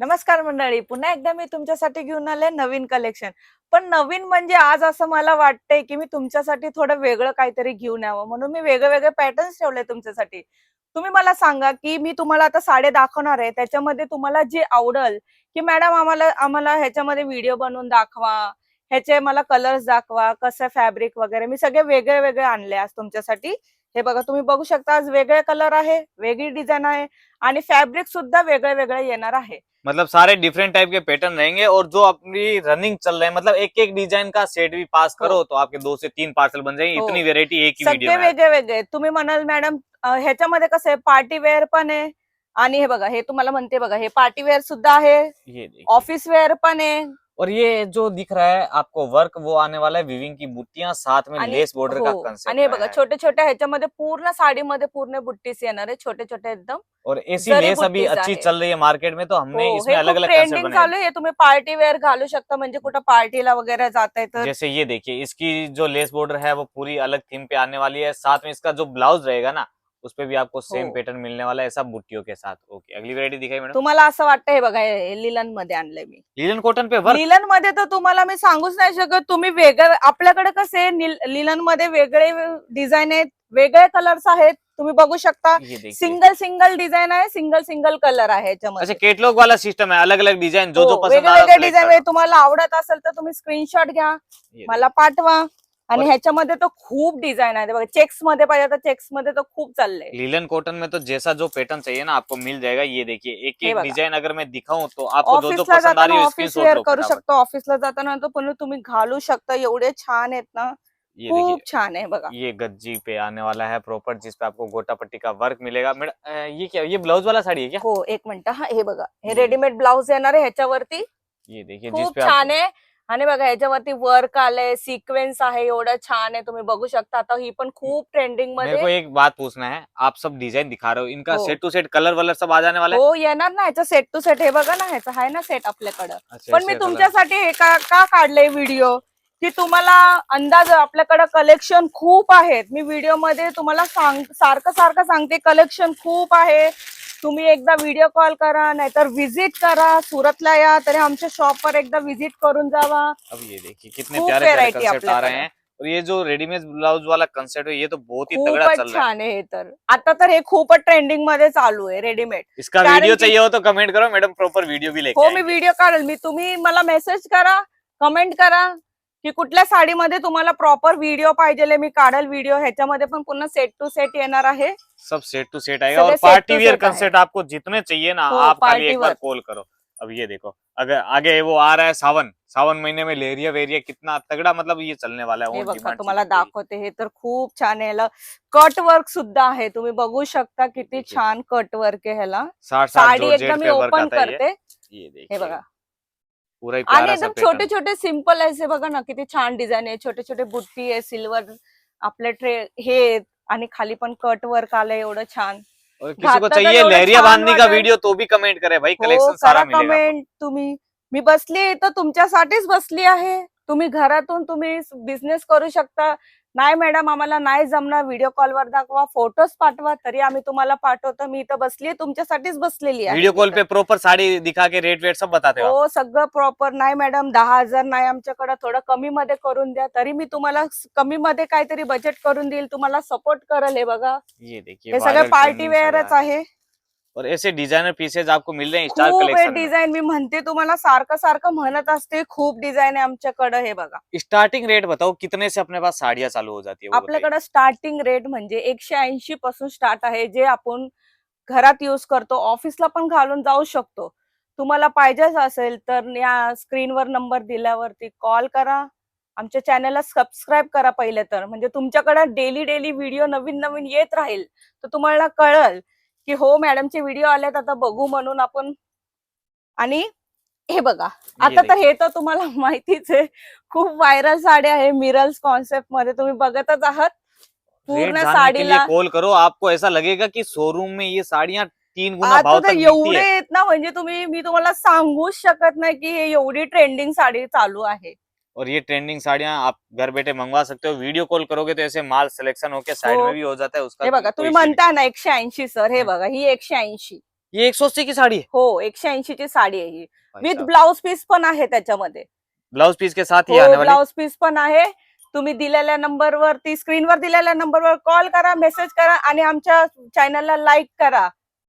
नमस्कार मंडळी, पुन्हा एकदा मी तुमच्यासाठी घेऊन आले नवीन कलेक्शन. पण नवीन म्हणजे आज असं मला वाटतंय की मी तुमच्यासाठी थोडं वेगळं काहीतरी घेऊन यावं, म्हणून मी वेगळे पॅटर्न्स ठेवले तुमच्यासाठी. तुम्ही मला सांगा की मी तुम्हाला आता साड्या दाखवणार आहे, त्याच्यामध्ये तुम्हाला जे आवडल की मॅडम आम्हाला आम्हाला ह्याच्यामध्ये व्हिडिओ बनवून दाखवा, ह्याचे मला कलर्स दाखवा, कसं फॅब्रिक वगैरे मी सगळे वेगळे आणले आज तुमच्यासाठी. हे बघा, तुम्ही बघू शकता, आज वेगळे कलर आहे, वेगळी डिझाईन आहे आणि फॅब्रिक सुद्धा वेगळे येणार आहे. मतलब सारे डिफरेंट टाइप के पैटर्न रहेंगे और जो अपनी रनिंग चल रहे हैं मतलब एक एक डिजाइन का सेट भी पास करो तो आपके 2 से 3 पार्सल बन जाएंगे। हो. इतनी वेरायटी एक ही वीडियो सगळे में आती वेगळे तुम्ही म्हणाल मॅडम ह्याच्यामध्ये कसं आहे, पार्टी वेअर पण आहे आणि हे बघा, हे तुम्हाला म्हणते बघा, हे पार्टी वेअर सुद्धा आहे, है। ये देखिए ऑफिस वेअर पण आहे और ये जो दिख रहा है आपको वर्क वो आने वाला है विविंग की बुट्टियां साथ में आणि लेस बॉर्डर का हो, कंसेप्ट आणि हे बघा, है। छोटे छोटे ह्याच्यामध्ये पूर्ण साडीमध्ये पूर्ण बुट्टीस येणार आहे, छोटे छोटे एकदम और ऐसी जरी लेस अभी बुट्टीज अच्छी आहे. चल रही है मार्केट में तो हमने हो, इसमें हे अलग खूप अलग कंसेप्ट ट्रेंडिंग बनाए। चालू आहे, तुम्ही पार्टी वेअर घालू शकता, म्हणजे कुठं पार्टीला वगैरे जाताय तर. जैसे ये देखिए इसकी जो लेस बॉर्डर है वो पूरी अलग थीम पे आने वाली है, साथ में इसका जो ब्लाउज रहेगा ना उस पे भी आपको सेम हो, पैटर्न मिलने वाला है, ऐसा बुट्टियों के साथ। ओके, अगली वैरायटी दिखाई मैडम। तुम्हाला असं वाटतं, हे बघा, हे लिलन मध्ये आणलंय मी. लिनन कॉटन पे वर्क। लिलन मध्ये तर तुम्हाला मी सांगूच नाही शकत, तुम्ही वेगळं, आपल्याकडे कसे लिलन मध्ये वेगळे डिझाईन आहेत, वेगळे कलर्स आहेत, तुम्ही बघू शकता. ये देखिए सिंगल सिंगल डिझाईन आहे, सिंगल कलर आहे अच्छा, ह्याच्यामध्ये. कैटलॉग वाला सिस्टम है, अलग अलग डिजाइन जो हो, जो पसंद आ रहा है वेगळे select डिझाईन करना। तुम्हाला आवडत असेल तर तुम्ही स्क्रीनशॉट घ्या, ये मला पाठवा. आणि और ह्याच्यामध्ये तर खूप डिझाईन आहे, बघा, चेक्स मध्ये पाहिजे तर चेक्स मध्ये तर खूप चाललंय. लिलन कॉटन में तो जैसा जो पैटर्न चाहिए ना आपको मिल जाएगा। ये देखिए एक हे एक बघा, डिजाइन अगर मैं दिखाऊं तो आपको जो जो ऑफिसला पसंद आ जाताना रही है ऑफिस स्क्रीनशॉट वेअर लो करू फटाफट। शकतो, ऑफिसला जाताना तर पण तुम्ही घालू शकता, एवढे छान आहेत ना, ये देखिए खूप छान आहे बघा. ये गज्जी पे आने वाला है प्रॉपर, जिस पे आपको गोटा पट्टी का वर्क मिलेगा। मैडम ये क्या, ये ब्लाउज वाला साड़ी है क्या? हो, एक मिनिट हा, हे बघा, हे ये रेडीमेड ब्लाउज येणार आहे ह्याच्यावरती, ये देखिए जिस खूप पे आप छान आहे. आणि बघा, ह्याच्यावरती वर्क आलंय, सिक्वेन्स आहे, एवढं छान आहे, तुम्ही बघू शकता. आता ही पण खूप ट्रेंडिंग मेरे को मध्ये. एक बात पूछना है, आप सब डिजाइन दिखा रहे हो, इनका हो सेट टू सेट कलर वलर सब आ जाने वाला है? हो, येणार ना, ह्याचा सेट टू सेट, हे बघा ना, ह्याचा आहे ना सेट आपल्याकडं. अच्छा पण मी ऐसे कलर। तुमच्यासाठी हे का काढलंय व्हिडिओ, की तुम्हाला अंदाज, आपल्याकडे कलेक्शन खूप आहेत. मी व्हिडिओ मध्ये तुम्हाला सारखं सांगते, कलेक्शन खूप आहे. तुम्ही एकदा व्हिडिओ कॉल करा, नाहीतर विजिट करा, सुरतला या तरी आमच्या शॉपवर एकदा विजिट करून जावा. अब ये देखिए कितने खूप प्यारे प्यारे व्हेरायटी कंसेप्ट आ रहे आपल्याकडे, हैं। और ये जो रेडीमेड ब्लाउज वाला कंसेप्ट है ये तो बहुत ही तगड़ा खूपच चल रहा है। छान आहे. हे तर आता तर हे खूपच ट्रेंडिंग मध्ये चालू आहे रेडीमेड. इसका कारण वीडियो की चाहिए हो तो कमेंट करो, मैडम प्रॉपर वीडियो भी लेके हो, मी आएंगे। व्हिडिओ काढेल, तुम्ही मला मेसेज करा, कमेंट करा की कुठल्या साडीमध्ये तुम्हाला प्रॉपर व्हिडिओ पाहिजे, मी काढेल व्हिडिओ. ह्याच्यामध्ये पण पुन्हा सेट टू सेट येणार आहे, सब सेट टू सेट आएगा और सगळे set party to wear set आहे. कंसेप्ट आपको जितने चाहिए ना हो, आप खाली पार्टी एक बार वर. कॉल करो। अब ये देखो अगर आगे वो आ रहा है सावन, सावन महीने में लेरिया वेरिया कितना तगड़ा मतलब ये चलने वाला है हे ऑन बघा, डिमांड तुम्हाला चीजों की। दाखवते, हे तर खूप छान आहे. ह्याला कट वर्क सुद्धा आहे, तुम्ही बघू शकता किती छान कट वर्क आहे ह्याला. 60 साडी जॉर्जेट एकदम मी पे वर्क ओपन आता है करते, ये हे देखिए बघा. पूरा ही आणि प्यारा सा एकदम छोटे पैटर्न। छोटे सिंपल आहे, बघा ना, किती छान डिझाईन आहे, छोटे छोटे बुट्टी आहे, सिल्वर आपले ट्रे हे आहेत, आणि खाली पण कट वर्क आलंय, एवढं छान. और किसी को घातलं तर चाहिए एवढं लहरिया छान बांधने का वाटेल. वीडियो तो भी कमेंट करे भाई, हो, कलेक्शन करा सारा मिलेगा आपको। कमेंट तुम्ही. मी बसली इथं तुमच्यासाठीच बसली आहे. तुम्ही घरातून तुम्ही बिझनेस करू शकता. नाही मॅडम, आम्हाला नाही जमणार, व्हिडिओ कॉलवर दाखवा, फोटोज पाठवा, तरी आम्ही तुम्हाला पाठवतो. मी इथं बसली, तुमच्यासाठीच बसलेली आहे वीडियो कॉल इथं. पे प्रॉपर साड़ी दिखा के रेट वेट सब बताते हो आप। हो, सगळं प्रॉपर. नाही मॅडम, 10,000 नाही आमच्याकडे, थोडं कमी मध्ये करून द्या, तरी मी तुम्हाला कमी मध्ये काहीतरी बजेट करून देईल, तुम्हाला सपोर्ट करेल. हे बघा, ये देखिए हे सगळे वायरल पार्टी ट्रेंडिंग वेअरच साड़ियाँ आहे. और ऐसे डिजाइनर पीसेज आपको मिल रहे हैं स्टार खूप आहे कलेक्शन में। डिझाईन, मी म्हणते तुम्हाला, सारखं म्हणत असते, खूप डिझाईन आहे आमच्याकडे. हे बघा, स्टार्टिंग रेट बताओ कितने से अपने पास साड़ियाँ चालू हो जाती है वो बताइए। आपल्याकडे स्टार्टिंग रेट म्हणजे 180 पासून स्टार्ट आहे, जे आपण घरात युज करतो, ऑफिसला पण घालून जाऊ शकतो. तुम्हाला पाहिजेच असेल तर या स्क्रीनवर नंबर दिल्यावरती कॉल करा. आमच्या चॅनलला सबस्क्राईब करा पहिले तर, म्हणजे तुमच्याकडे डेली व्हिडिओ नवीन येत राहील, तर तुम्हाला कळल की हो, मॅडमचे व्हिडिओ आलेत, आता बघू म्हणून आपण. आणि हे बघा, आता तर हे तर तुम्हाला माहितीच आहे, खूप व्हायरल साडी आहे, मिरल्स कॉन्सेप्ट मध्ये, तुम्ही बघतच आहात. रेट पूर्ण जानने के लिए साडीला कॉल करो, आपको ऐसा लगेगा कि शोरूम में ये साड़ियाँ 3 गुना आता भाव तर तक बिकती एवढे है। आहेत ना, म्हणजे मी तुम्हाला सांगूच शकत नाही की हे एवढी ट्रेंडिंग साडी चालू आहे. और ये ट्रेंडिंग साड़ियाँ आप घर बैठे मंगवा सकते हो। वीडियो कॉल करोगे तो ऐसे माल सिलेक्शन होके साइड हो, में भी हो जाता है उसका हे बघा, कोई तुम्ही इश्यू नहीं। म्हणता ना 180 सर, हे बघा, ही 180. ये 180 की साड़ी है हो 180 ची साडी आहे ही. भाई विथ साहब। ब्लाउज पीस पण आहे त्याच्यामध्ये. ब्लाउज पीस के साथ ही हो आने वाली। ब्लाउज पीस पण आहे. तुम्ही दिलेल्या नंबरवरती, स्क्रीनवर दिलेल्या नंबरवर कॉल करा, मेसेज करा आणि आमच्या चॅनलला लाईक करा.